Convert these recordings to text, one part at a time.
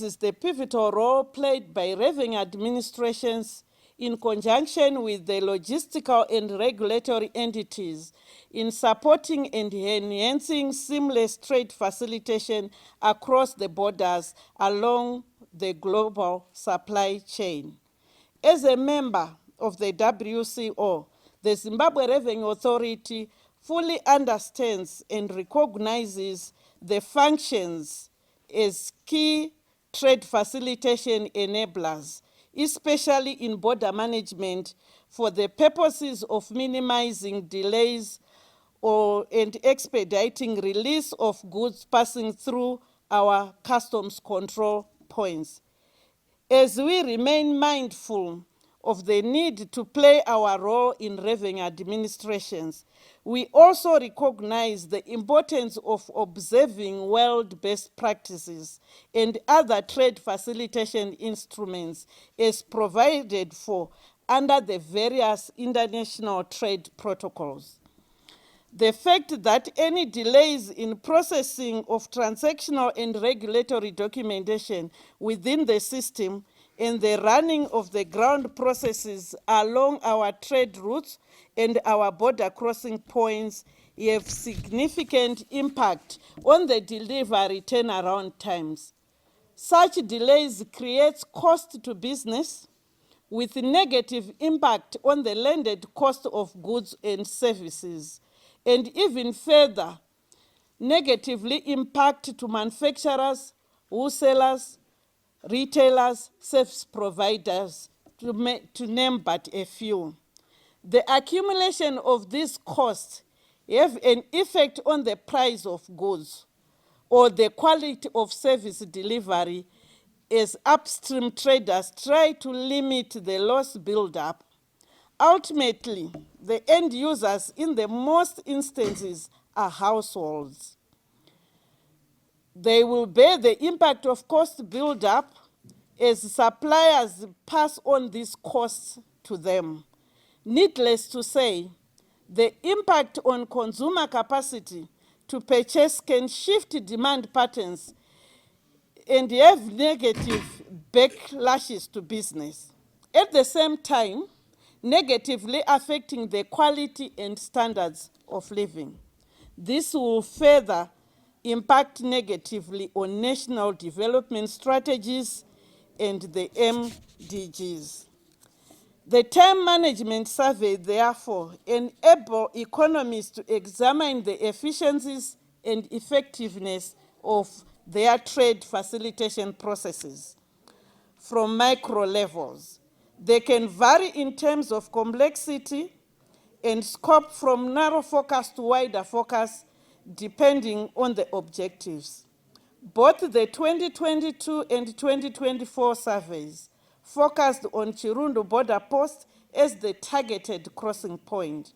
is the pivotal role played by revenue administrations in conjunction with the logistical and regulatory entities in supporting and enhancing seamless trade facilitation across the borders along the global supply chain. As a member of the WCO, the Zimbabwe Revenue Authority fully understands and recognizes the functions as key trade facilitation enablers, especially in border management, for the purposes of minimizing delays and expediting release of goods passing through our customs control points. As we remain mindful of the need to play our role in revenue administrations, we also recognize the importance of observing world best practices and other trade facilitation instruments as provided for under the various international trade protocols. The fact that any delays in processing of transactional and regulatory documentation within the system and the running of the ground processes along our trade routes and our border crossing points have significant impact on the delivery turnaround times. Such delays create cost to business with negative impact on the landed cost of goods and services, and even further negatively impact to manufacturers, wholesalers, retailers, service providers, to name but a few. The accumulation of these costs have an effect on the price of goods or the quality of service delivery as upstream traders try to limit the loss buildup. Ultimately, the end users in the most instances are households. They will bear the impact of cost buildup as suppliers pass on these costs to them. Needless to say, the impact on consumer capacity to purchase can shift demand patterns and have negative backlashes to business. At the same time, negatively affecting the quality and standards of living. This will further impact negatively on national development strategies and the MDGs. The Time Management Survey, therefore, enables economists to examine the efficiencies and effectiveness of their trade facilitation processes from micro levels. They can vary in terms of complexity and scope from narrow focus to wider focus, depending on the objectives. Both the 2022 and 2024 surveys focused on Chirundu border post as the targeted crossing point.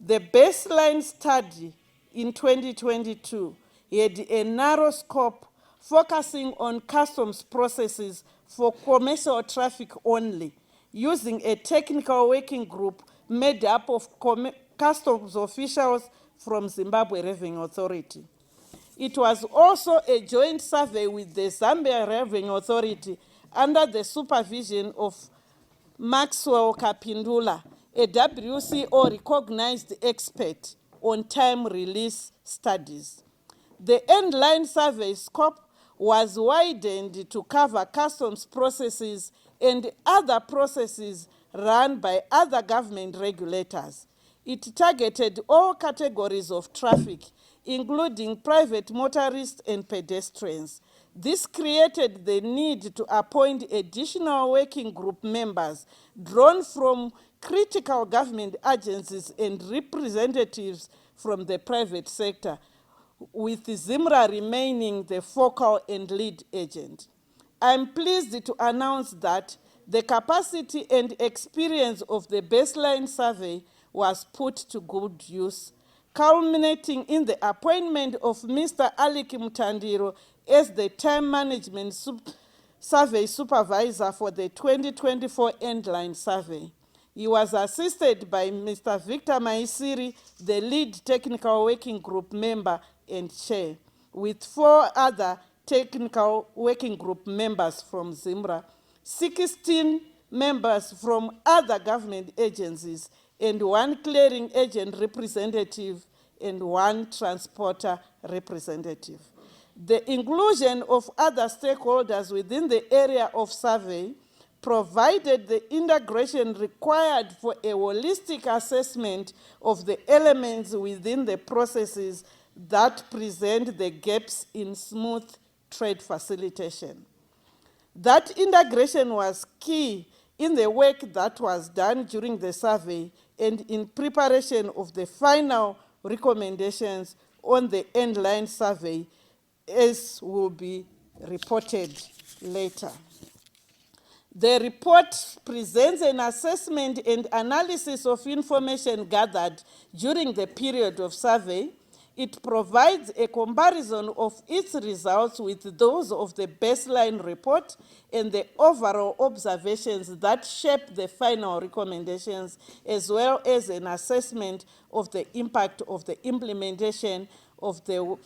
The baseline study in 2022 had a narrow scope focusing on customs processes for commercial traffic only, using a technical working group made up of customs officials from Zimbabwe Revenue Authority. It was also a joint survey with the Zimbabwe Revenue Authority under the supervision of Maxwell Kapindula, a WCO recognized expert on time release studies. The end-line survey scope was widened to cover customs processes and other processes run by other government regulators. It targeted all categories of traffic, including private motorists and pedestrians. This created the need to appoint additional working group members drawn from critical government agencies and representatives from the private sector, with ZIMRA remaining the focal and lead agent. I'm pleased to announce that the capacity and experience of the baseline survey was put to good use, culminating in the appointment of Mr. Aliki Mutandiro as the Time Management Survey Supervisor for the 2024 Endline Survey. He was assisted by Mr. Victor Maisiri, the lead technical working group member and chair, with 4 other Technical Working Group members from ZIMRA, 16 members from other government agencies, and 1 clearing agent representative and 1 transporter representative. The inclusion of other stakeholders within the area of survey provided the integration required for a holistic assessment of the elements within the processes that present the gaps in smooth trade facilitation. That integration was key in the work that was done during the survey and in preparation of the final recommendations on the end-line survey, as will be reported later. The report presents an assessment and analysis of information gathered during the period of survey. It provides a comparison of its results with those of the baseline report and the overall observations that shape the final recommendations, as well as an assessment of the impact of the implementation of the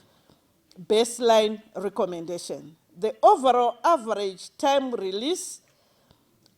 baseline recommendation. The overall average time release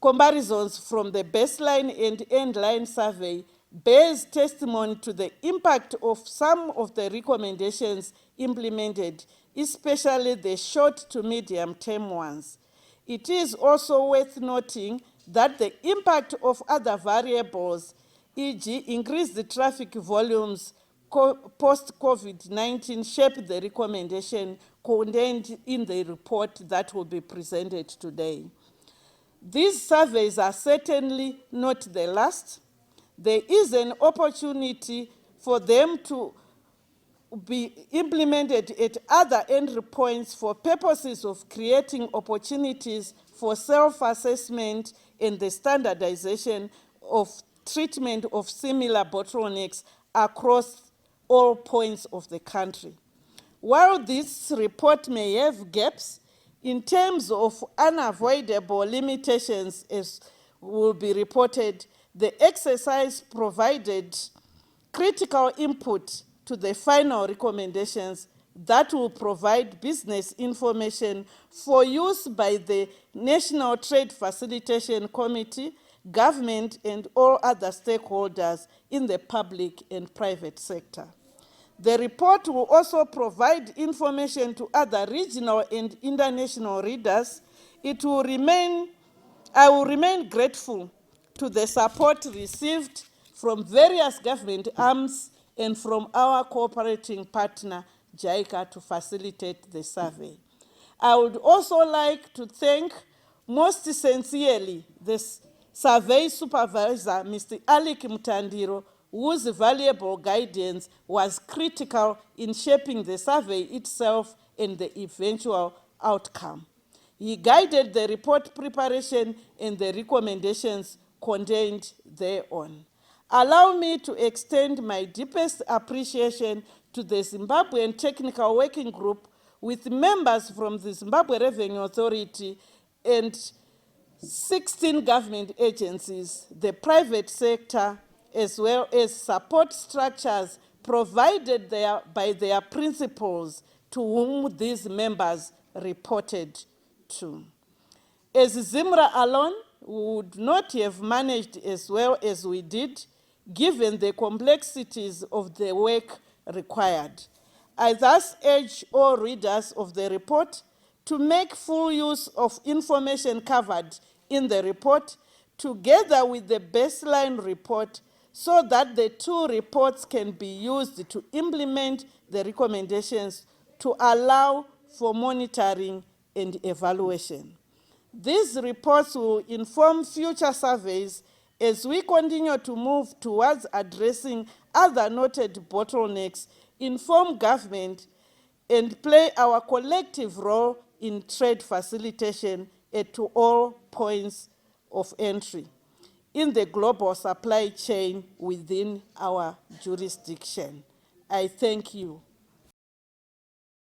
comparisons from the baseline and end-line survey bears testimony to the impact of some of the recommendations implemented, especially the short to medium-term ones. It is also worth noting that the impact of other variables, e.g. increased traffic volumes post-COVID-19, shaped the recommendation contained in the report that will be presented today. These surveys are certainly not the last. There is an opportunity for them to be implemented at other entry points for purposes of creating opportunities for self-assessment and the standardization of treatment of similar bottlenecks across all points of the country. While this report may have gaps, in terms of unavoidable limitations, as will be reported, the exercise provided critical input to the final recommendations that will provide business information for use by the National Trade Facilitation Committee, government, and all other stakeholders in the public and private sector. The report will also provide information to other regional and international readers. I will remain grateful to the support received from various government arms and from our cooperating partner, JICA, to facilitate the survey. I would also like to thank most sincerely the survey supervisor, Mr. Alik Mutandiro, whose valuable guidance was critical in shaping the survey itself and the eventual outcome. He guided the report preparation and the recommendations contained thereon. Allow me to extend my deepest appreciation to the Zimbabwean Technical Working Group with members from the Zimbabwe Revenue Authority and 16 government agencies, the private sector, as well as support structures provided by their principals to whom these members reported to. As ZIMRA alone, we would not have managed as well as we did, given the complexities of the work required. I thus urge all readers of the report to make full use of information covered in the report, together with the baseline report, so that the two reports can be used to implement the recommendations to allow for monitoring and evaluation. These reports will inform future surveys as we continue to move towards addressing other noted bottlenecks, inform government, and play our collective role in trade facilitation at all points of entry in the global supply chain within our jurisdiction. I thank you.